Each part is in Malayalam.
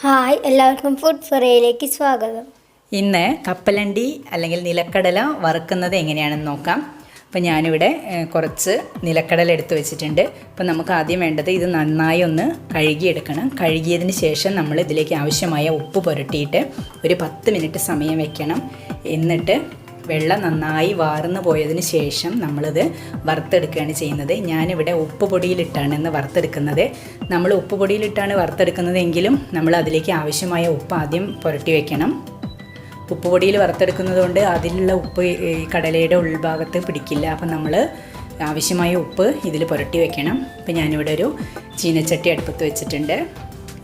ഹായ്, എല്ലാവർക്കും ഫുഡ് ഫൊറയിലേക്ക് സ്വാഗതം. ഇന്ന് കപ്പലണ്ടി അല്ലെങ്കിൽ നിലക്കടല വറുക്കുന്നത് എങ്ങനെയാണെന്ന് നോക്കാം. അപ്പോൾ ഞാനിവിടെ കുറച്ച് നിലക്കടല എടുത്ത് വെച്ചിട്ടുണ്ട്. അപ്പോൾ നമുക്ക് ആദ്യം വേണ്ടത് ഇത് നന്നായി ഒന്ന് കഴുകിയെടുക്കണം. കഴുകിയതിന് ശേഷം നമ്മൾ ഇതിലേക്ക് ആവശ്യമായ ഉപ്പ് പുരട്ടിയിട്ട് ഒരു 10 മിനിറ്റ് സമയം വെക്കണം. എന്നിട്ട് വെള്ളം നന്നായി വാർന്നു പോയതിന് ശേഷം നമ്മളിത് വറുത്തെടുക്കുകയാണ് ചെയ്യുന്നത്. ഞാനിവിടെ ഉപ്പ് പൊടിയിലിട്ടാണ് ഇന്ന് വറുത്തെടുക്കുന്നത്. നമ്മൾ ഉപ്പ് പൊടിയിലിട്ടാണ് വറുത്തെടുക്കുന്നതെങ്കിലും നമ്മൾ അതിലേക്ക് ആവശ്യമായ ഉപ്പ് ആദ്യം പുരട്ടി വയ്ക്കണം. ഉപ്പ് പൊടിയിൽ വറുത്തെടുക്കുന്നത് കൊണ്ട് അതിലുള്ള ഉപ്പ് ഈ കടലയുടെ ഉൾഭാഗത്ത് പിടിക്കില്ല. അപ്പം നമ്മൾ ആവശ്യമായ ഉപ്പ് ഇതിൽ പുരട്ടി വയ്ക്കണം. അപ്പം ഞാനിവിടെ ഒരു ചീനച്ചട്ടി അടുപ്പത്ത് വെച്ചിട്ടുണ്ട്.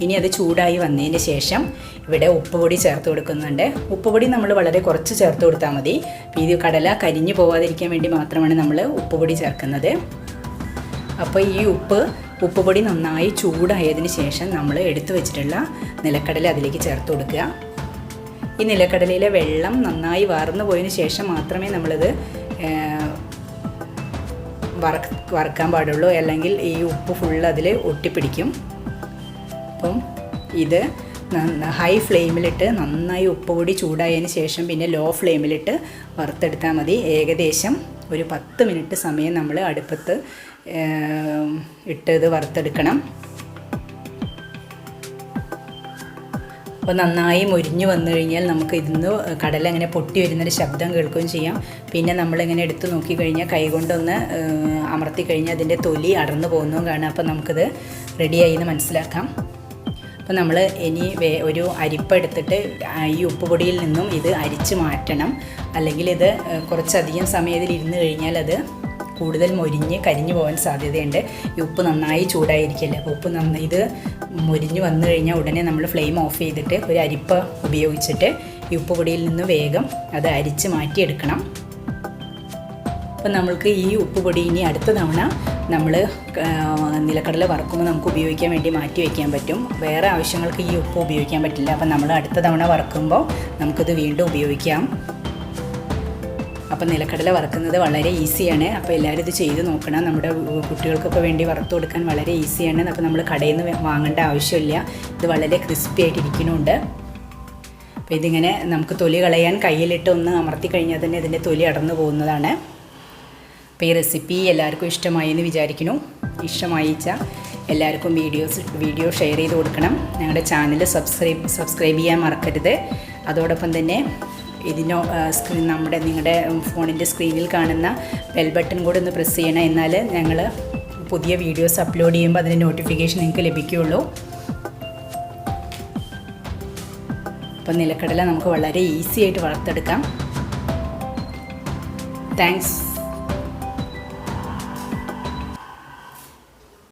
ഇനി അത് ചൂടായി വന്നതിന് ശേഷം ഇവിടെ ഉപ്പ് പൊടി ചേർത്ത് കൊടുക്കുന്നുണ്ട്. ഉപ്പ് പൊടി നമ്മൾ വളരെ കുറച്ച് ചേർത്ത് കൊടുത്താൽ മതി. ഇത് കടല കരിഞ്ഞു പോകാതിരിക്കാൻ വേണ്ടി മാത്രമാണ് നമ്മൾ ഉപ്പ് പൊടി ചേർക്കുന്നത്. അപ്പോൾ ഈ ഉപ്പ് പൊടി നന്നായി ചൂടായതിന് ശേഷം നമ്മൾ എടുത്തു വെച്ചിട്ടുള്ള നിലക്കടല അതിലേക്ക് ചേർത്ത് കൊടുക്കുക. ഈ നിലക്കടലയിലെ വെള്ളം നന്നായി വാർന്നു പോയതിന് ശേഷം മാത്രമേ നമ്മളിത് വറുക്കാൻ പാടുള്ളൂ, അല്ലെങ്കിൽ ഈ ഉപ്പ് ഫുള്ള് അതിൽ ഒട്ടിപ്പിടിക്കും. അപ്പം ഇത് ഹൈ ഫ്ലെയിമിലിട്ട് നന്നായി ഉപ്പ് പൊടി ചൂടായതിന് ശേഷം പിന്നെ ലോ ഫ്ലെയിമിലിട്ട് വറുത്തെടുത്താൽ മതി. ഏകദേശം ഒരു 10 മിനിറ്റ് സമയം നമ്മൾ അടുപ്പത്ത് ഇട്ട് ഇത് വറുത്തെടുക്കണം. അപ്പോൾ നന്നായി മൊരിഞ്ഞ് വന്നു കഴിഞ്ഞാൽ നമുക്ക് ഇതിന്ന് കടല ഇങ്ങനെ പൊട്ടി വരുന്നൊരു ശബ്ദം കേൾക്കുകയും ചെയ്യാം. പിന്നെ നമ്മളിങ്ങനെ എടുത്ത് നോക്കിക്കഴിഞ്ഞാൽ കൈകൊണ്ടൊന്ന് അമർത്തി കഴിഞ്ഞാൽ അതിൻ്റെ തൊലി അടർന്നു പോകുന്നതും കാണാം. അപ്പോൾ നമുക്കിത് റെഡിയായി എന്ന് മനസ്സിലാക്കാം. അപ്പോൾ നമ്മൾ ഇനി ഒരു അരിപ്പ എടുത്തിട്ട് ഈ ഉപ്പ് പൊടിയിൽ നിന്നും ഇത് അരിച്ച് മാറ്റണം. അല്ലെങ്കിൽ ഇത് കുറച്ചധികം സമയം ഇതിലിരുന്ന് കഴിഞ്ഞാൽ അത് കൂടുതൽ മൊരിഞ്ഞ് കരിഞ്ഞു പോകാൻ സാധ്യതയുണ്ട്. ഈ ഉപ്പ് നന്നായി ചൂടായിരിക്കില്ല. അപ്പോൾ ഇത് മൊരിഞ്ഞ് വന്നു കഴിഞ്ഞാൽ ഉടനെ നമ്മൾ ഫ്ലെയിം ഓഫ് ചെയ്തിട്ട് ഒരു അരിപ്പ ഉപയോഗിച്ചിട്ട് ഈ ഉപ്പ് പൊടിയിൽ നിന്ന് വേഗം അത് അരിച്ച് മാറ്റിയെടുക്കണം. അപ്പം നമ്മൾക്ക് ഈ ഉപ്പ് പൊടി ഇനി അടുത്ത തവണ നമ്മൾ നിലക്കടല വറുക്കുമ്പോൾ നമുക്ക് ഉപയോഗിക്കാൻ വേണ്ടി മാറ്റി വയ്ക്കാൻ പറ്റും. വേറെ ആവശ്യങ്ങൾക്ക് ഈ ഉപ്പ് ഉപയോഗിക്കാൻ പറ്റില്ല. അപ്പം നമ്മൾ അടുത്ത തവണ വറുക്കുമ്പോൾ നമുക്കിത് വീണ്ടും ഉപയോഗിക്കാം. അപ്പം നിലക്കടല വറുക്കുന്നത് വളരെ ഈസിയാണ്. അപ്പോൾ എല്ലാവരും ഇത് ചെയ്ത് നോക്കണം. നമ്മുടെ കുട്ടികൾക്കൊക്കെ വേണ്ടി വറുത്ത് കൊടുക്കാൻ വളരെ ഈസിയാണ്. അപ്പോൾ നമ്മൾ കടയിൽ നിന്ന് വാങ്ങേണ്ട ആവശ്യമില്ല. ഇത് വളരെ ക്രിസ്പി ആയിട്ടിരിക്കുന്നുണ്ട്. അപ്പോൾ ഇതിങ്ങനെ നമുക്ക് തൊലി കളയാൻ കയ്യിലിട്ട് ഒന്ന് അമർത്തി കഴിഞ്ഞാൽ തന്നെ ഇതിൻ്റെ തൊലി അടർന്നു പോകുന്നതാണ്. അപ്പോൾ ഈ റെസിപ്പി എല്ലാവർക്കും ഇഷ്ടമായി എന്ന് വിചാരിക്കുന്നു. ഇഷ്ടമായിച്ചാൽ എല്ലാവർക്കും വീഡിയോ ഷെയർ ചെയ്ത് കൊടുക്കണം. ഞങ്ങളുടെ ചാനൽ സബ്സ്ക്രൈബ് ചെയ്യാൻ മറക്കരുത്. അതോടൊപ്പം തന്നെ നിങ്ങളുടെ ഫോണിൻ്റെ സ്ക്രീനിൽ കാണുന്ന ബെൽ ബട്ടൺ കൂടെ ഒന്ന് പ്രസ് ചെയ്യണം. എന്നാൽ ഞങ്ങൾ പുതിയ വീഡിയോസ് അപ്ലോഡ് ചെയ്യുമ്പോൾ അതിൻ്റെ നോട്ടിഫിക്കേഷൻ നിങ്ങൾക്ക് ലഭിക്കുകയുള്ളൂ. അപ്പം നിലക്കടല നമുക്ക് വളരെ ഈസി ആയിട്ട് വറുത്തെടുക്കാം. താങ്ക്സ്.